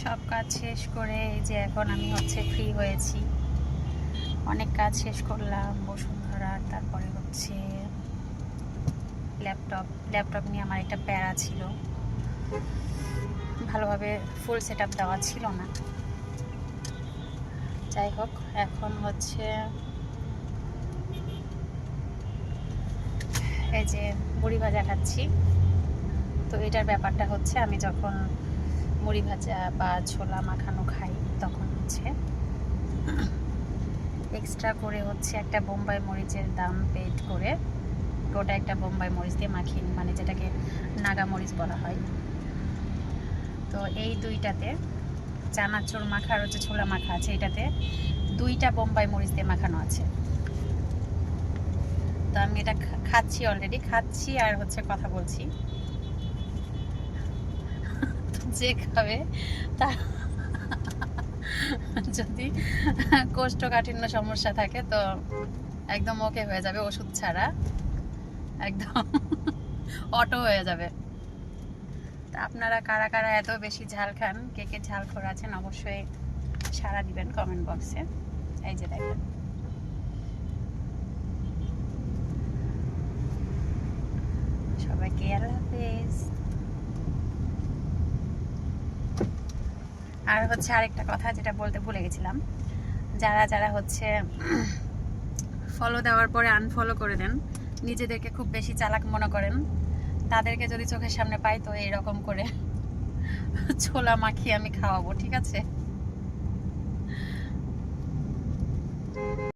সব কাজ শেষ করে এই যে এখন আমি হচ্ছে ফ্রি হয়েছি। অনেক কাজ শেষ করলাম বসুন্ধরার, তারপরে হচ্ছে ল্যাপটপ নিয়ে আমার একটা প্যারা ছিল, ভালোভাবে ফুল সেট আপ দেওয়া ছিল না। যাই হোক, এখন হচ্ছে এই যে মুড়ি ভাজা খাচ্ছি। তো এটার ব্যাপারটা হচ্ছে আমি যখন মুড়ি ভাজা বা ছোলা মাখানো খাই তখন হচ্ছে এক্সট্রা করে হচ্ছে একটা বোম্বাই মরিচের দাম পেড করে ওটা একটা বোম্বাই মরিচ দিয়ে মাখিয়ে নিই, মানে যেটাকে নাগা মরিচ বলা হয়। তো এই দুইটাতে চানাচুর মাখা আর হচ্ছে ছোলা মাখা আছে, এটাতে দুইটা বোম্বাই মরিচ দিয়ে মাখানো আছে। তো আমি এটা খাচ্ছি, অলরেডি খাচ্ছি আর হচ্ছে কথা বলছি। যে খাবে তার যদি কোষ্ঠকাঠিন্য সমস্যা থাকে তো একদম ওকে হয়ে যাবে, ওষুধ ছাড়া একদম অটো হয়ে যাবে। তা আপনারা কারা কারা এত বেশি ঝাল খান, কে কে ঝাল খোর আছেন অবশ্যই সাড়া দিবেন কমেন্ট বক্সে। এই যে দেখেন, সবাইকে আল্লাহ হাফেজ। আর হচ্ছে আরেকটা কথা যেটা বলতে ভুলে গেছিলাম, যারা যারা হচ্ছে ফলো দেওয়ার পরে আনফলো করে দেন, নিজেদেরকে খুব বেশি চালাক মনে করেন, তাদেরকে যদি চোখের সামনে পাই তো এইরকম করে ছোলা মাখিয়ে আমি খাওয়াবো, ঠিক আছে?